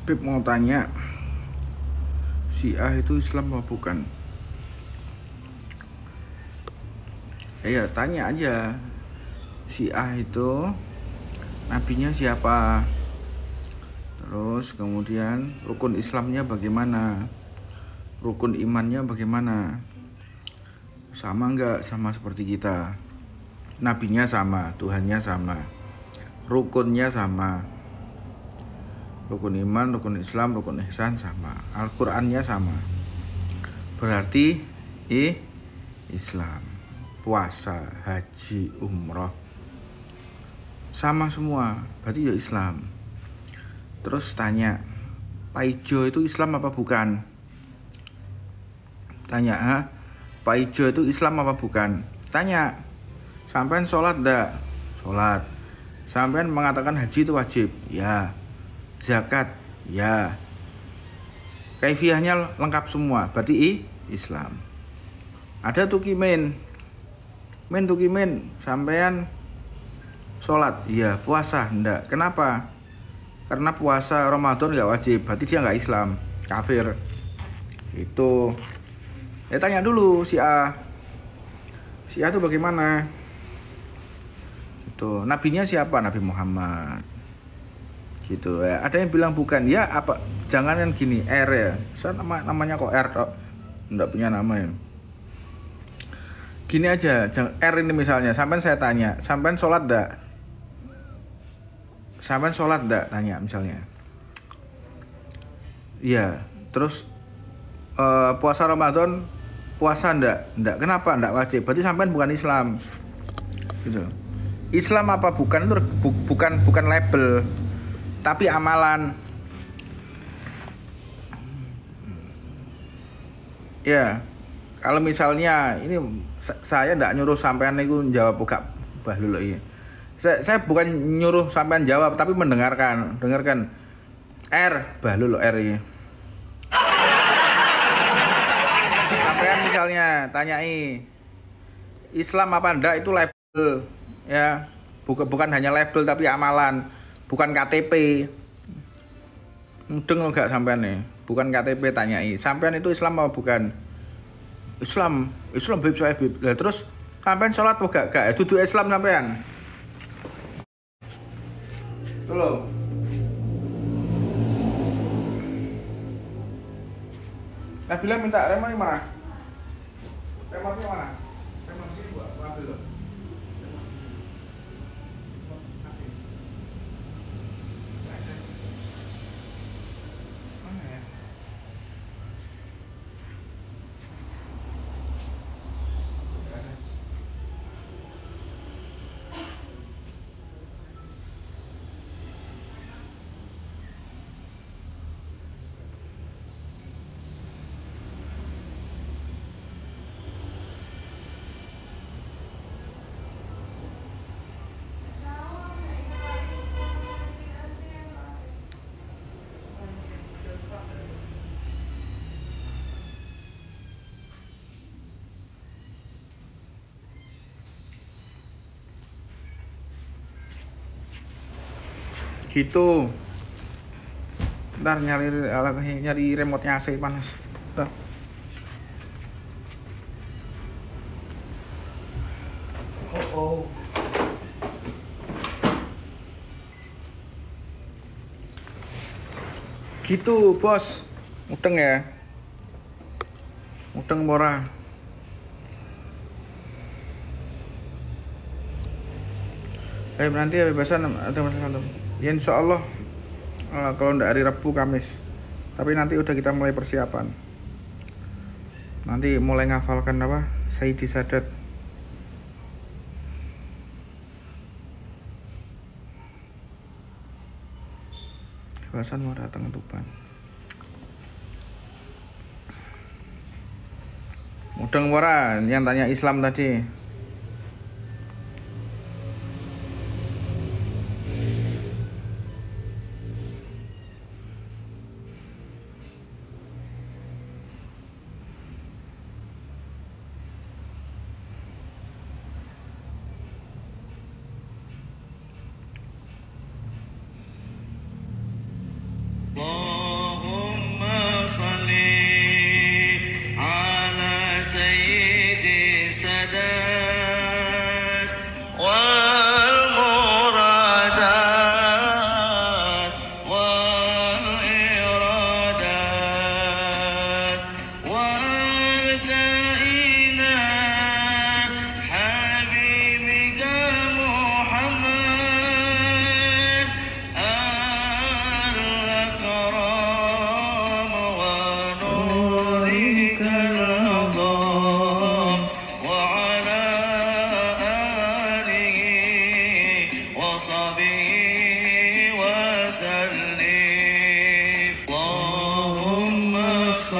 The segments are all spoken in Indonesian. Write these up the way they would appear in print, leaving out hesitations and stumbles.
Beb mau tanya, Syiah itu Islam apa bukan? Ya tanya aja, Syiah itu nabinya siapa? Terus kemudian rukun Islamnya bagaimana? Rukun imannya bagaimana? Sama enggak sama seperti kita? Nabinya sama, Tuhannya sama, rukunnya sama. Rukun iman, rukun Islam, rukun ihsan sama. Al-Qur'annya sama. Berarti Islam. Puasa, haji, umroh sama semua. Berarti ya Islam. Terus tanya, Pak itu Islam apa bukan? Tanya, Pak itu Islam apa bukan? Tanya. Sampean sholat enggak? Sholat. Sampean mengatakan haji itu wajib? Ya. Zakat? Ya. Kaifiyahnya lengkap semua. Berarti Islam. Ada tukimin. Tukimin. Sampean sholat? Iya. Puasa? Enggak. Kenapa? Karena puasa Ramadan enggak wajib. Berarti dia enggak Islam. Kafir. Itu. Ya tanya dulu Syiah. Syiah itu bagaimana? Itu. Nabinya siapa? Nabi Muhammad. Gitu ya. Ada yang bilang bukan. Ya apa? Jangan yang gini, R ya. Saya namanya kok R tok. Enggak punya nama ya. Gini aja, R ini misalnya, sampean saya tanya, sampean sholat enggak? Sampean sholat enggak? Tanya misalnya. Iya, terus puasa Ramadan puasa enggak? Enggak. Kenapa? Enggak wajib. Berarti sampean bukan Islam. Gitu. Islam apa bukan itu bukan label, tapi amalan. Ya, kalau misalnya ini saya ndak nyuruh sampean itu jawab gak bahlul iya. Saya bukan nyuruh sampean jawab tapi mendengarkan. Dengarkan. R bahlul R ini. Sampean misalnya tanyai Islam apa ndak itu label ya. Bukan hanya label tapi amalan, bukan KTP. Mudeng lo gak sampean nih, bukan KTP tanyai. Sampean itu Islam apa bukan? Islam beb saya beb. Lah terus sampean sholat apa gak? Dudu Islam sampean. Tolong. Nah bilang minta remote mana? Remote-nya mana? Remote sini gua ambil loh. Gitu. Ntar nyari remote-nya AC panas. Tuh. Oh. Gitu, Bos. Mudeng ya. Mudeng ora. Nanti ya bebasan teman-teman. Ya insya Allah kalau ndak hari Rabu Kamis. Tapi nanti udah kita mulai persiapan. Nanti mulai ngafalkan apa? Sayyidi Sadat. Bebasan mau datang Tuban. Mudeng ora yang tanya Islam tadi. Allah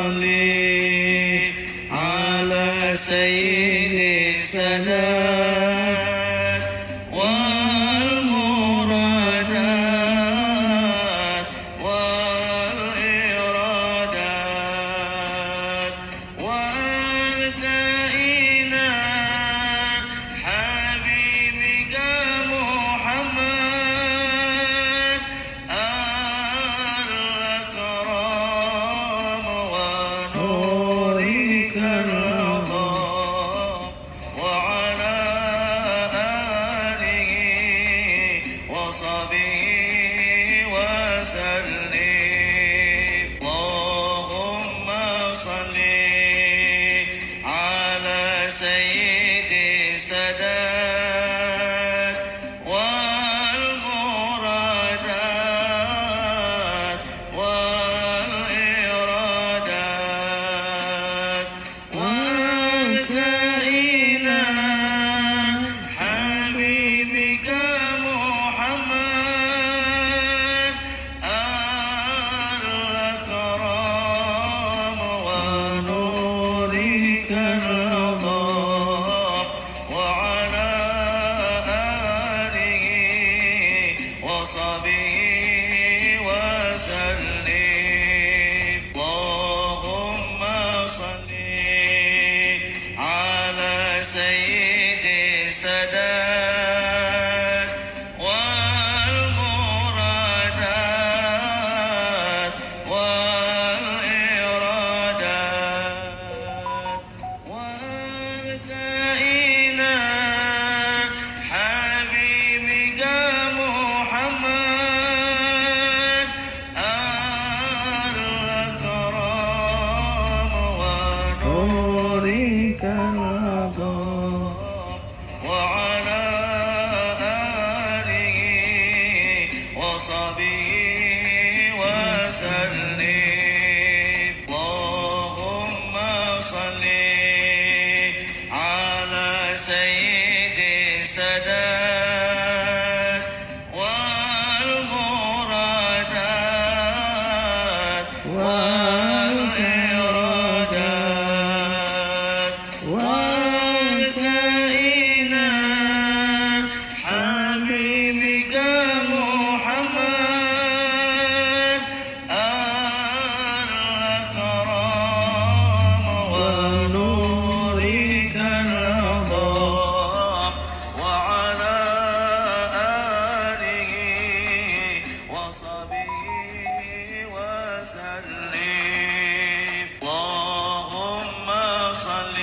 صل على سيد السادات والمرادات والإرادات وأنت إلى حبيبك محمد الكرام ونورك العظام وعلى آله وصحبه وسلم اللهم صل على سيد السادات والمرادات والإرادات وأنت إلى حبيبك محمد الكرام ونورك العظام وعلى آله وصحبه وسلم اللهم صل على سيد السادات والمرادات والإرادات وأنت إلى حبيبك محمد الكرام ونورك العظام وعلى آله وصحبه وسلم اللهم صل على سيد السادات والمرادات والإرادات وأنت إلى حبيبك محمد الكرام ونورك العظام وعلى آله وصحبه وسلم اللهم صل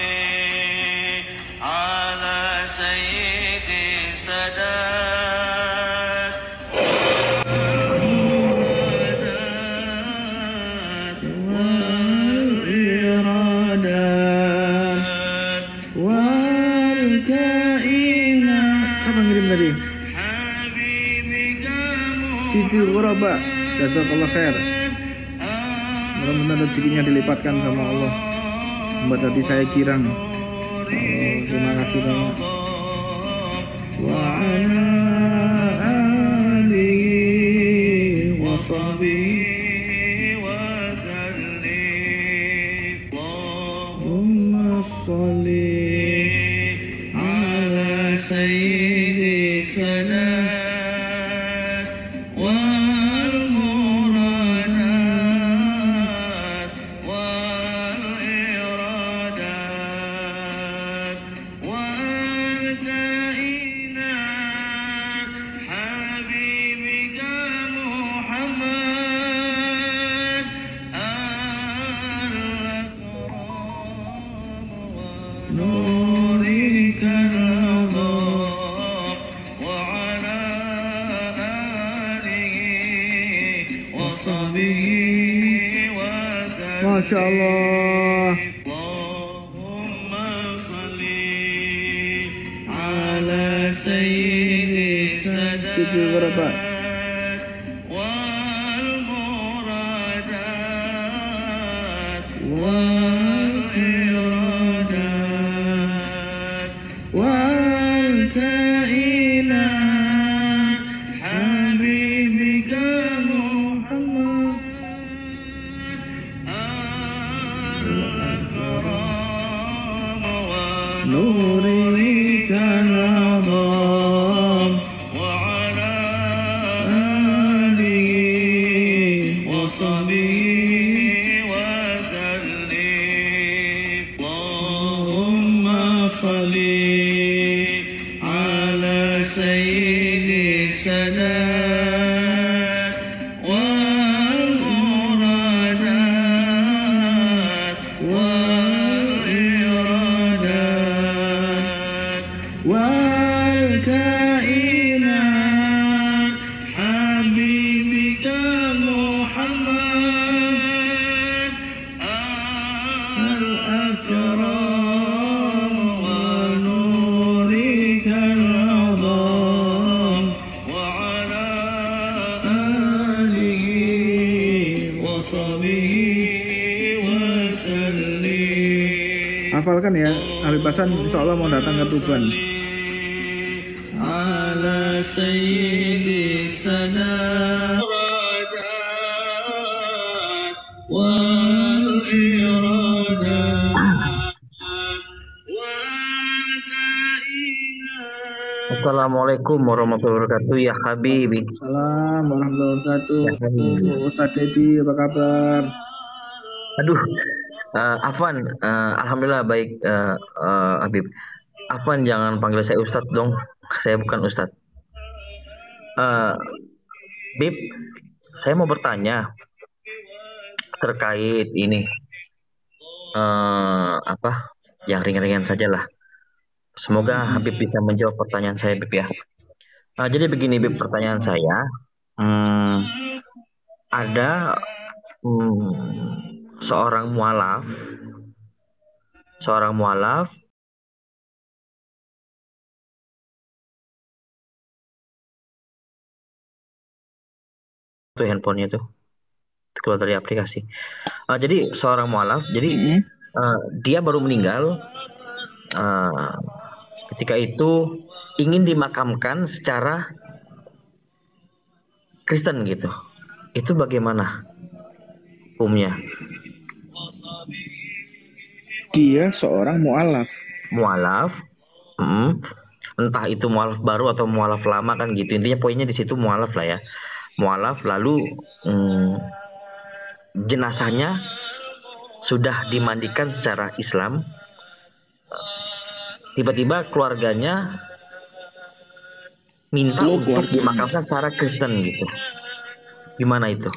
على سيد السادات والإرادات والكائنات. Siapa ngirim tadi? حبيبك Siti Ghuraba. Jazakallah khair. Mudah-mudahan rezekinya dilipatkan sama Allah. Membuat hati saya girang. Terima kasih banyak. wa ala alihi wa sahbihi wa sallim. Allahumma sholli ala sayyidi salat wal muradat wal iradat wa anta ila habibika Muhammad al-akram wa nurika al-adham wa ala alihi wa sahbihi wa sallim. Masya Allah. Allahumma salli ala sayyidi Siti Ghuraba. wal muradat wal iradat wal kaina habibika Muhammad وصحبه وسلم اللهم صل على سيد السادات والمرادات والإرادات والكائنات حبيبك محمد الأكرم ونورك العظام وعلى آله وصحبه وسلم Hafalkan ya, Habib Hasan insya Allah mau datang ke Tuban. على سيد السادات والإرادات والكائنات. Assalamualaikum warahmatullahi wabarakatuh ya Habibi. Salam warahmatullahi wabarakatuh. Ya, Habib. Ustadz Dedi, apa kabar? Aduh, Afwan, alhamdulillah baik, Habib. Afwan jangan panggil saya Ustadz dong, saya bukan Ustadz. Bib, saya mau bertanya terkait ini, apa, yang ringan-ringan saja lah. Semoga Habib bisa menjawab pertanyaan saya, Bib ya. Jadi begini, Bib, pertanyaan saya. Ada seorang mualaf tuh handphonenya tuh keluar dari aplikasi. Jadi seorang mualaf, jadi dia baru meninggal. Ketika itu ingin dimakamkan secara Kristen gitu. Itu bagaimana hukumnya? Dia seorang mualaf. Mualaf, entah itu mualaf baru atau mualaf lama kan gitu. Intinya poinnya di situ mualaf lah ya. Mualaf lalu jenazahnya sudah dimandikan secara Islam. Tiba-tiba keluarganya minta untuk dimakamkan secara Kristen gitu. Gimana itu?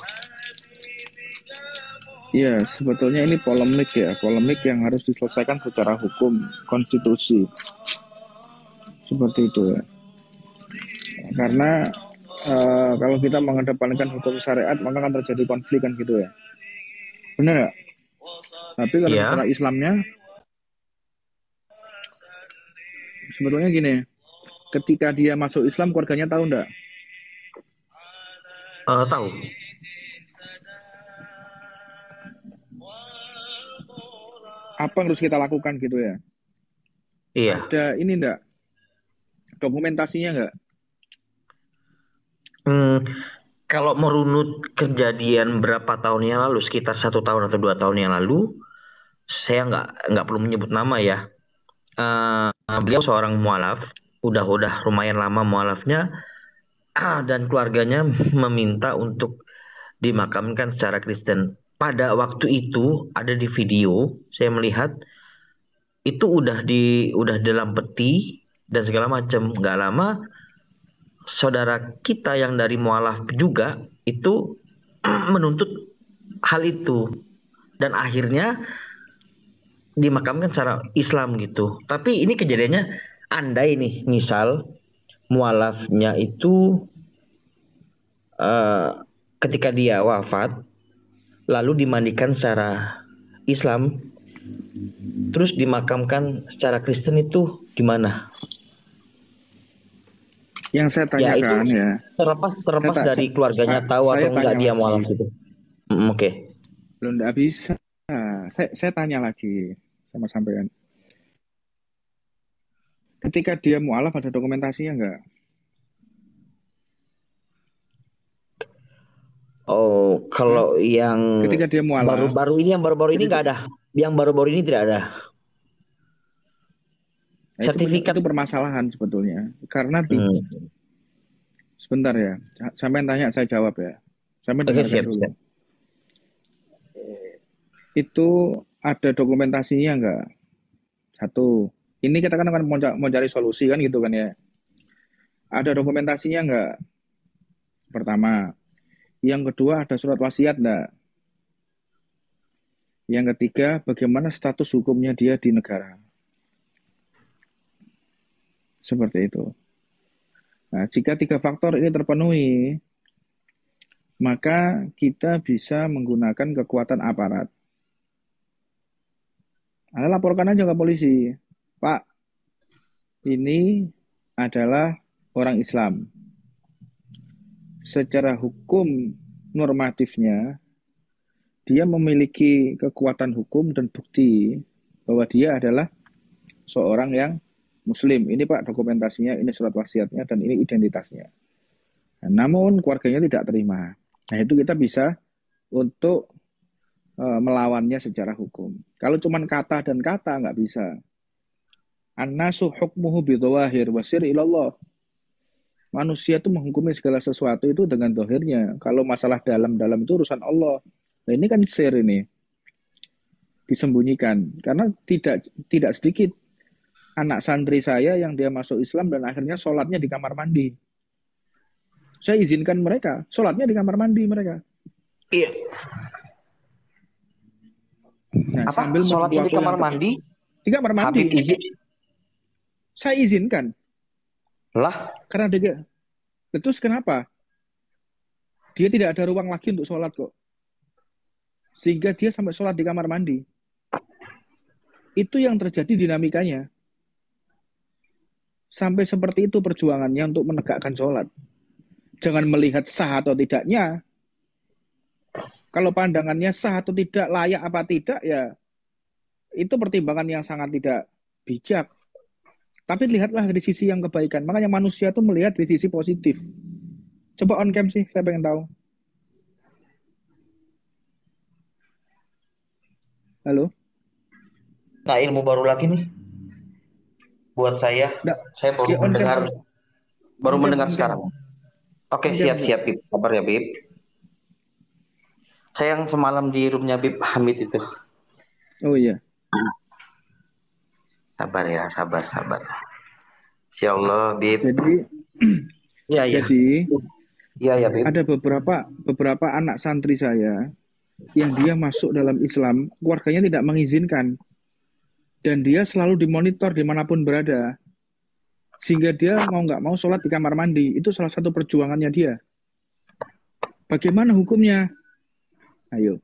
Ya, sebetulnya ini polemik ya, polemik yang harus diselesaikan secara hukum konstitusi. Seperti itu ya. Karena kalau kita mengedepankan hukum syariat, maka akan terjadi konflik kan gitu ya. Benar ya? Tapi kalau Iya. secara Islamnya, sebetulnya gini, ketika dia masuk Islam, keluarganya tahu enggak? Tahu. Apa yang harus kita lakukan gitu ya? Iya. Ada ini enggak? Dokumentasinya enggak? Kalau merunut kejadian berapa tahun yang lalu, sekitar 1 tahun atau 2 tahun yang lalu, saya nggak perlu menyebut nama ya. Beliau seorang mualaf, udah lumayan lama mualafnya, dan keluarganya meminta untuk dimakamkan secara Kristen. Pada waktu itu ada di video, saya melihat itu udah dalam peti dan segala macam. Nggak lama saudara kita yang dari mualaf juga itu menuntut hal itu dan akhirnya dimakamkan secara Islam gitu. Tapi ini kejadiannya andai nih misal mualafnya itu ketika dia wafat lalu dimandikan secara Islam terus dimakamkan secara Kristen itu gimana? Yang saya tanyakan ya, terlepas dari keluarganya tahu atau enggak dia mualaf itu. Oke. Belum enggak bisa. Saya tanya lagi sama sampean. Ketika dia mualaf ada dokumentasinya enggak? Oh, kalau yang ketika dia mualaf baru-baru ini enggak ada. Yang baru-baru ini tidak ada. Sertifikat itu permasalahan sebetulnya. Karena sebentar ya. Sampean tanya saya jawab ya. Sampean dengarkan dulu. itu ada dokumentasinya nggak? Satu, ini kita kan akan mau cari solusi kan gitu kan ya. Ada dokumentasinya nggak? Pertama. Yang kedua, ada surat wasiat nggak? Yang ketiga, bagaimana status hukumnya dia di negara? Seperti itu. Nah, jika tiga faktor ini terpenuhi, maka kita bisa menggunakan kekuatan aparat. Anda laporkan aja ke polisi. Pak, ini adalah orang Islam. Secara hukum normatifnya, dia memiliki kekuatan hukum dan bukti bahwa dia adalah seorang yang Muslim. Ini Pak dokumentasinya, ini surat wasiatnya, dan ini identitasnya. Nah, namun keluarganya tidak terima. Nah itu kita bisa untuk melawannya secara hukum. Kalau cuma kata dan kata nggak bisa. An-nasu hukmuhu bidhawahir wasir ilallah. Manusia itu menghukumi segala sesuatu itu dengan dohirnya. Kalau masalah dalam-dalam itu urusan Allah. Nah ini kan sir ini. Disembunyikan. Karena tidak sedikit anak santri saya yang dia masuk Islam dan akhirnya sholatnya di kamar mandi. Saya izinkan mereka, sholatnya di kamar mandi mereka. Iya. Nah, Apa? sambil Sholatnya menunggu di waktu kamar yang mandi? di kamar mandi. Habib izin. Saya izinkan. Lah, Karena dia, terus kenapa? Dia tidak ada ruang lagi untuk sholat kok. Sehingga dia sampai sholat di kamar mandi. Itu yang terjadi dinamikanya. Sampai seperti itu perjuangannya untuk menegakkan sholat. Jangan melihat sah atau tidaknya. Kalau pandangannya sah atau tidak, layak apa tidak, ya itu pertimbangan yang sangat tidak bijak. Tapi lihatlah dari sisi yang kebaikan. Makanya manusia itu melihat dari sisi positif. Coba on cam sih, saya pengen tahu. Halo? nah ilmu baru lagi nih buat saya. Nggak. Saya baru Ya on cam. mendengar, baru On cam, mendengar on cam. sekarang. Oke, On cam, siap-siap, Bib. Sabar ya, Bib. Saya yang semalam di roomnya Bib Hamid itu. Oh iya. Sabar ya, sabar, sabar. Insya Allah, Bib. Jadi, Iya, iya. jadi Iya, ya, Bib. ada beberapa anak santri saya yang dia masuk dalam Islam, keluarganya tidak mengizinkan. Dan dia selalu dimonitor dimanapun berada. Sehingga dia mau nggak mau sholat di kamar mandi. Itu salah satu perjuangannya dia. Bagaimana hukumnya? Ayo.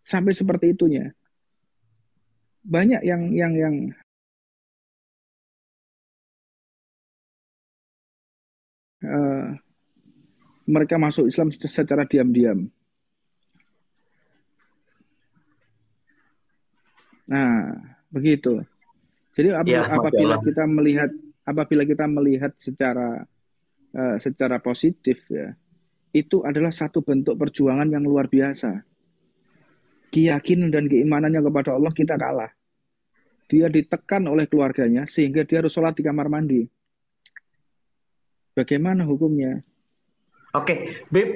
Sampai seperti itunya. Banyak yang mereka masuk Islam secara diam-diam. Nah, begitu. Jadi Ya, apabila masyaallah. kita melihat secara positif ya, itu adalah satu bentuk perjuangan yang luar biasa. Keyakinan dan keimanannya kepada Allah kita kalah. Dia ditekan oleh keluarganya sehingga dia harus sholat di kamar mandi. Bagaimana hukumnya? Oke, Bib.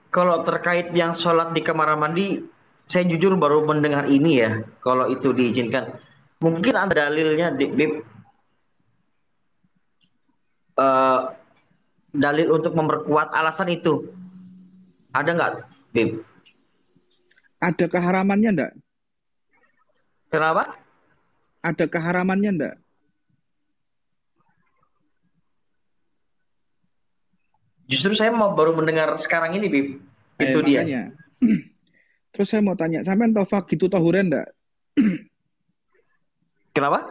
Kalau terkait yang sholat di kamar mandi, saya jujur baru mendengar ini ya. Kalau itu diizinkan, mungkin ada dalilnya, Bib. Eh, dalil untuk memperkuat alasan itu ada nggak, Bib? Ada keharamannya enggak? Kenapa? Ada keharamannya enggak? Justru saya mau baru mendengar sekarang ini, Bib. Itu dia. Makanya. Terus saya mau tanya, sampean tahu Fakitu Tahuren enggak? Kenapa?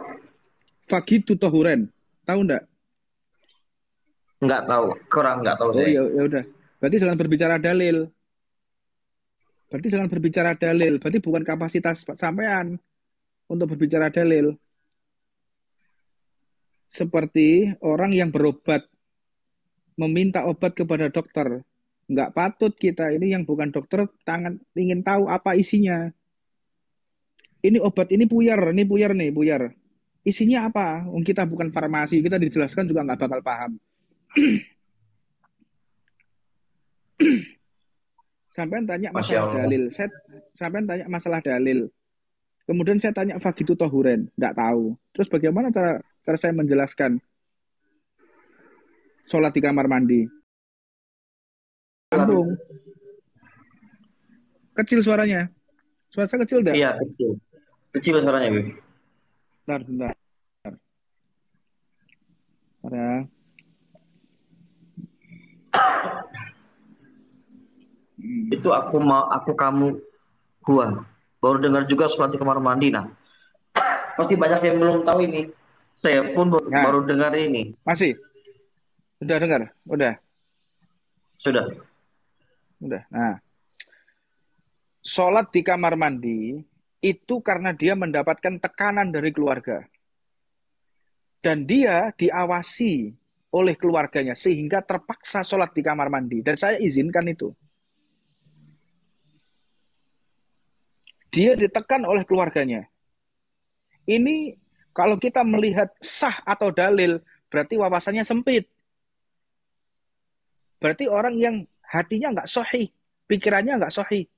Fakitu Tahuren, tahu enggak? Nggak tahu, kurang nggak tahu Oh saya. ya udah. Berarti jangan berbicara dalil. Berarti bukan kapasitas sampean untuk berbicara dalil. Seperti orang yang berobat meminta obat kepada dokter. Nggak patut kita ini yang bukan dokter ingin tahu apa isinya. Ini obat ini buyar nih. Isinya apa? Kita bukan farmasi, kita dijelaskan juga nggak bakal paham. Sampean tanya Masya masalah Allah. dalil. Sampean tanya masalah dalil. Kemudian saya tanya Fagitu Tohuren, nggak tahu. Terus bagaimana cara saya menjelaskan sholat di kamar mandi? Sambung, kecil suaranya. Suara saya kecil enggak? Iya, kecil. Kecil suaranya, Bib. Bentar. Bentar. Itu aku kamu gua. Baru dengar juga sholat di kamar mandi. Nah, pasti banyak yang belum tahu ini. Saya pun Nah, baru dengar ini. masih? Udah dengar? Udah. Sudah. Nah, sholat di kamar mandi itu karena dia mendapatkan tekanan dari keluarga. Dan dia diawasi oleh keluarganya sehingga terpaksa sholat di kamar mandi. Dan saya izinkan itu. Dia ditekan oleh keluarganya. Ini kalau kita melihat sah atau dalil, berarti wawasannya sempit. Berarti orang yang hatinya nggak sahih, pikirannya nggak sahih.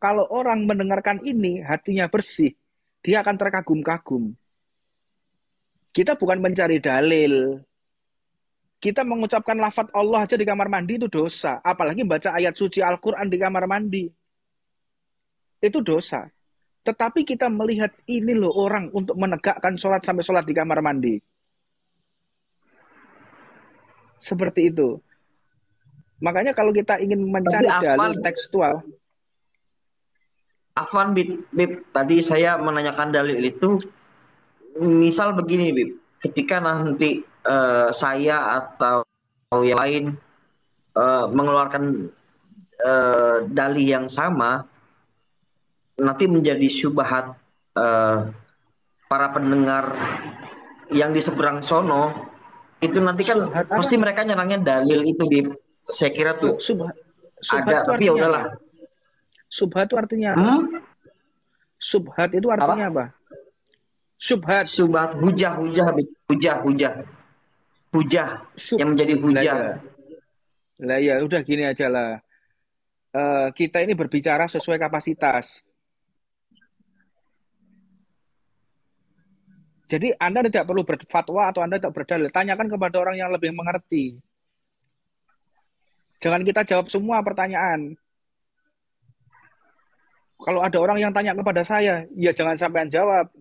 Kalau orang mendengarkan ini, hatinya bersih, dia akan terkagum-kagum. Kita bukan mencari dalil. Kita mengucapkan lafadz Allah aja di kamar mandi itu dosa. Apalagi baca ayat suci Al-Quran di kamar mandi. Itu dosa. Tetapi kita melihat ini loh orang untuk menegakkan sholat sampai sholat di kamar mandi. Seperti itu. Makanya kalau kita ingin mencari dalil tekstual. Afwan, Bib, tadi saya menanyakan dalil itu. Misal begini, Bib. Ketika nanti saya atau yang lain mengeluarkan dalih yang sama, nanti menjadi syubhat para pendengar yang di seberang sono, itu nanti kan Subhat apa? pasti mereka nyerangnya dalil itu, Bib. Saya kira tuh Subhat ada, itu tapi ya artinya udahlah. apa? Subhat itu artinya apa? Subhat itu artinya apa? Subhat. Subhat, hujah, Bib. Hujah yang menjadi hujah. Lah ya udah gini aja lah. Kita ini berbicara sesuai kapasitas. Jadi Anda tidak perlu berfatwa atau Anda tidak berdalil. Tanyakan kepada orang yang lebih mengerti. Jangan kita jawab semua pertanyaan. Kalau ada orang yang tanya kepada saya, ya jangan sampean jawab.